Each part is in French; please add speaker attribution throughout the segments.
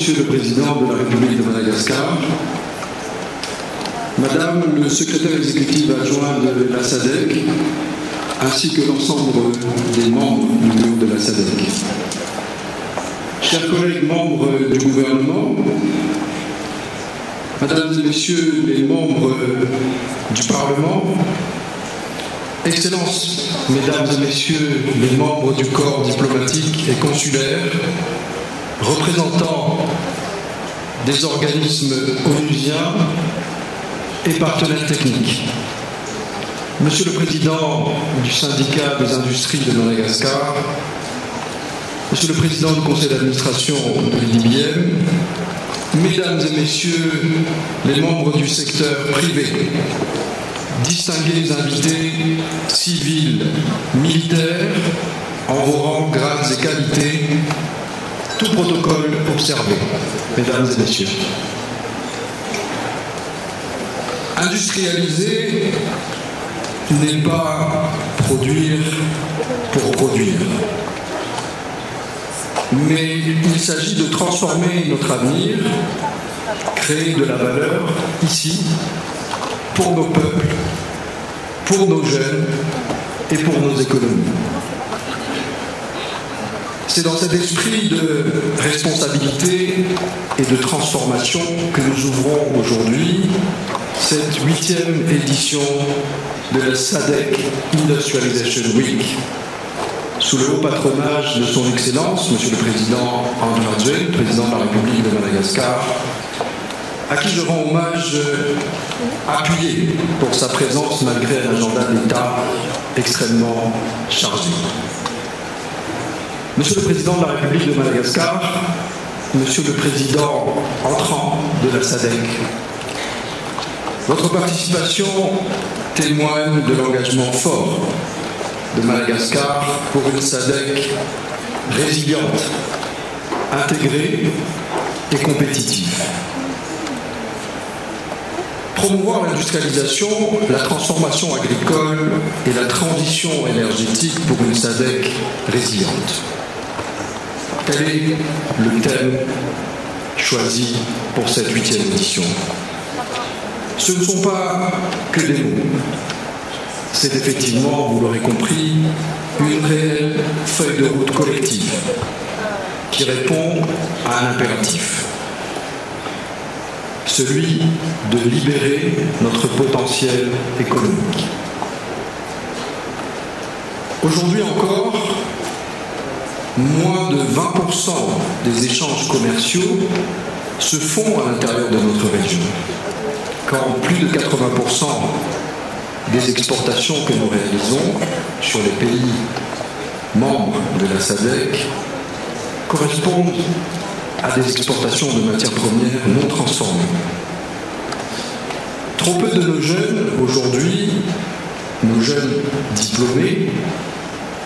Speaker 1: Monsieur le Président de la République de Madagascar, Madame le secrétaire exécutif adjoint de la SADC, ainsi que l'ensemble des membres du bureau de la SADC. Chers collègues membres du gouvernement, Mesdames et Messieurs les membres du Parlement, Excellences, Mesdames et Messieurs les membres du corps diplomatique et consulaire, représentants des organismes onusiens et partenaires techniques, Monsieur le Président du syndicat des industries de Madagascar, Monsieur le Président du conseil d'administration de l'IDBM, Mesdames et Messieurs les membres du secteur privé, distingués invités civils, militaires, en vos rangs, grades et qualités, tout protocole observé, Mesdames et Messieurs. Industrialiser n'est pas produire pour produire, mais il s'agit de transformer notre avenir, créer de la valeur ici, pour nos peuples, pour nos jeunes et pour nos économies. C'est dans cet esprit de responsabilité et de transformation que nous ouvrons aujourd'hui cette 8e édition de la SADC Industrialization Week, sous le haut patronage de son Excellence, Monsieur le Président André Rajoelina, Président de la République de Madagascar, à qui je rends hommage appuyé pour sa présence malgré un agenda d'État extrêmement chargé. Monsieur le Président de la République de Madagascar, Monsieur le Président entrant de la SADC, votre participation témoigne de l'engagement fort de Madagascar pour une SADC résiliente, intégrée et compétitive. Promouvoir l'industrialisation, la transformation agricole et la transition énergétique pour une SADC résiliente. Tel est le thème choisi pour cette 8e édition. Ce ne sont pas que des mots. C'est effectivement, vous l'aurez compris, une réelle feuille de route collective qui répond à un impératif. Celui de libérer notre potentiel économique. Aujourd'hui encore, moins de 20% des échanges commerciaux se font à l'intérieur de notre région, quand plus de 80% des exportations que nous réalisons sur les pays membres de la SADC correspondent à des exportations de matières premières non transformées. Trop peu de nos jeunes, aujourd'hui, nos jeunes diplômés,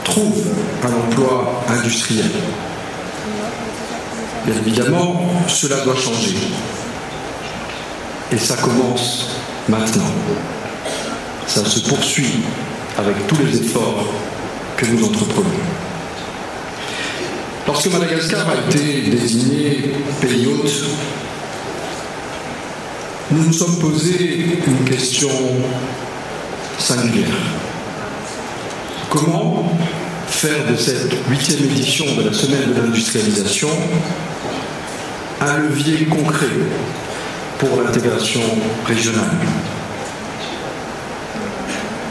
Speaker 1: trouvent un emploi industriel. Bien évidemment, cela doit changer. Et ça commence maintenant. Ça se poursuit avec tous les efforts que nous entreprenons. Lorsque Madagascar a été désigné pays hôte, nous nous sommes posé une question singulière. Comment faire de cette 8e édition de la Semaine de l'industrialisation un levier concret pour l'intégration régionale?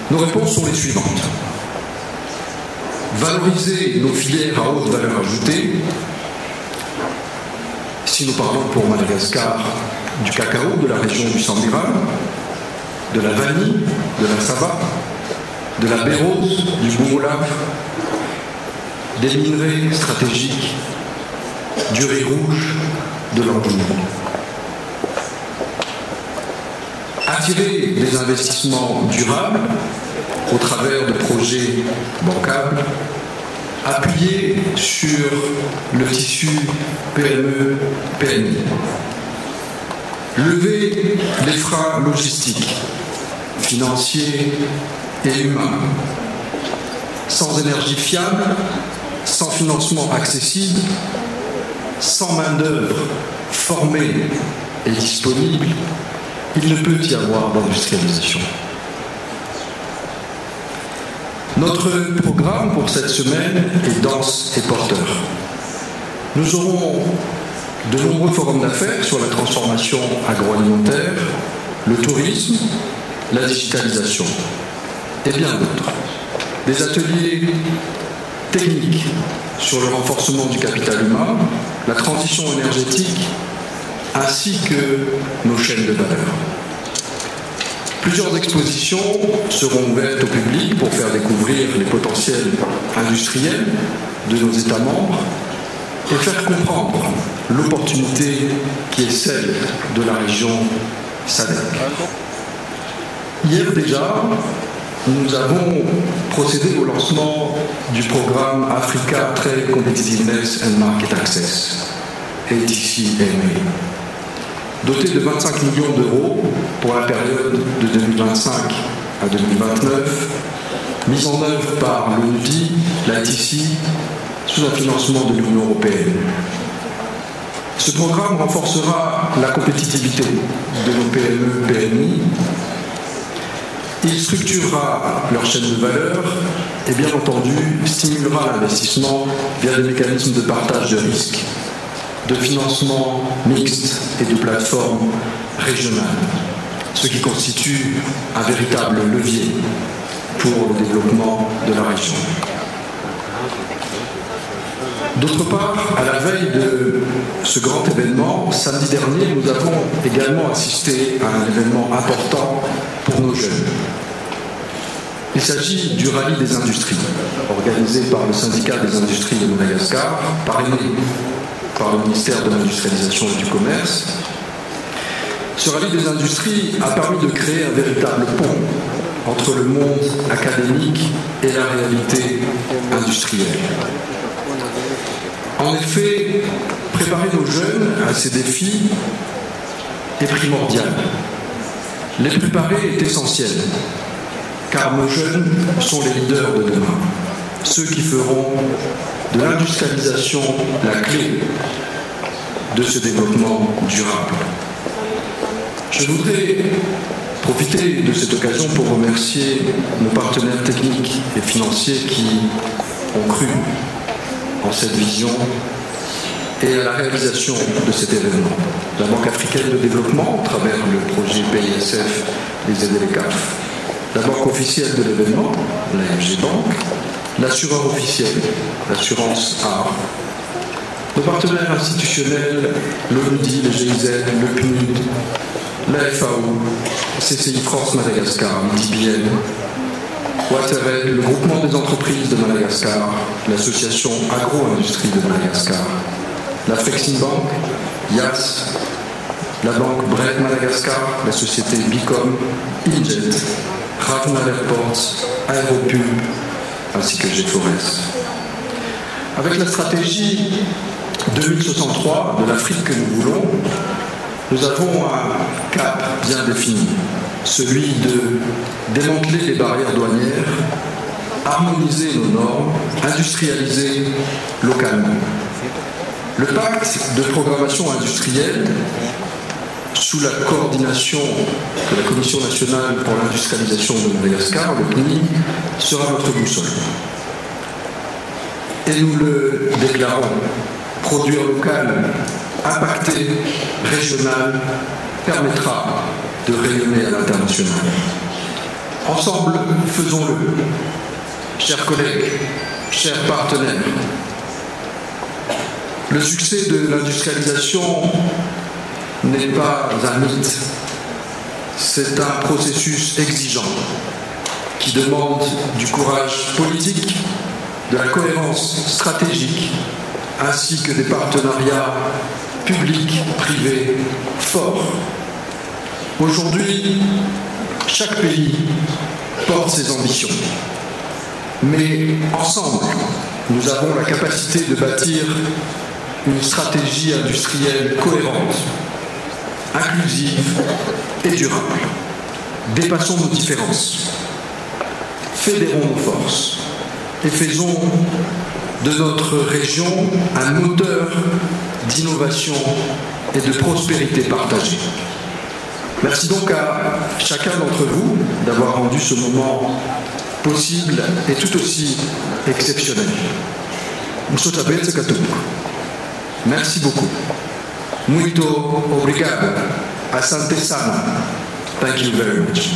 Speaker 1: Nos réponses sont les suivantes. Valoriser nos filières à haute valeur ajoutée, si nous parlons pour Madagascar du cacao, de la région du Sambiran, de la vanille, de la sava, de la bérose, du boumolave, des minerais stratégiques, du riz rouge, de l'angoulou. Attirer des investissements durables au travers de projets bancables, appuyer sur le tissu PME-PMI, lever les freins logistiques, financiers et humains. Sans énergie fiable, sans financement accessible, sans main-d'œuvre formés et disponibles, il ne peut y avoir d'industrialisation. Notre programme pour cette semaine est dense et porteur. Nous aurons de nombreux forums d'affaires sur la transformation agroalimentaire, le tourisme, la digitalisation et bien d'autres. Des ateliers techniques sur le renforcement du capital humain, la transition énergétique ainsi que nos chaînes de valeur. Plusieurs expositions seront ouvertes au public pour faire découvrir les potentiels industriels de nos États membres et faire comprendre l'opportunité qui est celle de la région SADC. Hier déjà, nous avons procédé au lancement du programme Africa Trade Competitiveness and Market Access, ATCMA. Doté de 25 millions d'euros pour la période de 2025 à 2029, mise en œuvre par l'ONUDI, l'ITC, sous un financement de l'Union européenne. Ce programme renforcera la compétitivité de nos PME-PMI, il structurera leur chaîne de valeur et bien entendu stimulera l'investissement via des mécanismes de partage de risques, de financement mixte et de plateformes régionales, ce qui constitue un véritable levier pour le développement de la région. D'autre part, à la veille de ce grand événement, samedi dernier, nous avons également assisté à un événement important pour nos jeunes. Il s'agit du rallye des industries, organisé par le syndicat des industries de Madagascar, parrainé par le ministère de l'Industrialisation et du Commerce. Ce rallye des industries a permis de créer un véritable pont entre le monde académique et la réalité industrielle. En effet, préparer nos jeunes à ces défis est primordial. Les préparer est essentiel, car nos jeunes sont les leaders de demain, ceux qui feront de l'industrialisation la clé de ce développement durable. Je voudrais profiter de cette occasion pour remercier nos partenaires techniques et financiers qui ont cru en cette vision et à la réalisation de cet événement. La Banque africaine de développement, à travers le projet PISF, les AIDELECAF, la banque officielle de l'événement, l'AFG Bank, l'assureur officiel, l'assurance A, nos partenaires institutionnels, l'ONUDI, le GIZ, le PNUD, la FAO, CCI France Madagascar, DBN, WaterAid, le groupement des entreprises de Madagascar, l'association agro-industrie de Madagascar, la Flexing Bank, YAS, la banque Break Madagascar, la société Bicom, Injet, Ravnal Airports, Aéropub, ainsi que GFORES. Avec la stratégie 2063 de l'Afrique que nous voulons, nous avons un cap bien défini, celui de démanteler les barrières douanières, harmoniser nos normes, industrialiser localement. Le pacte de programmation industrielle, sous la coordination de la Commission nationale pour l'industrialisation de Madagascar, le CNI, sera notre boussole. Et nous le déclarons, produire local, impacté, régional, permettra de rayonner à l'international. Ensemble, faisons-le. Chers collègues, chers partenaires, le succès de l'industrialisation n'est pas un mythe, c'est un processus exigeant qui demande du courage politique, de la cohérence stratégique, ainsi que des partenariats publics, privés, forts. Aujourd'hui, chaque pays porte ses ambitions, mais ensemble, nous avons la capacité de bâtir une stratégie industrielle cohérente, inclusive et durable. Dépassons nos différences, fédérons nos forces et faisons de notre région un moteur d'innovation et de prospérité partagée. Merci donc à chacun d'entre vous d'avoir rendu ce moment possible et tout aussi exceptionnel. Merci beaucoup. Muito obrigado. Asante sana. Thank you very much.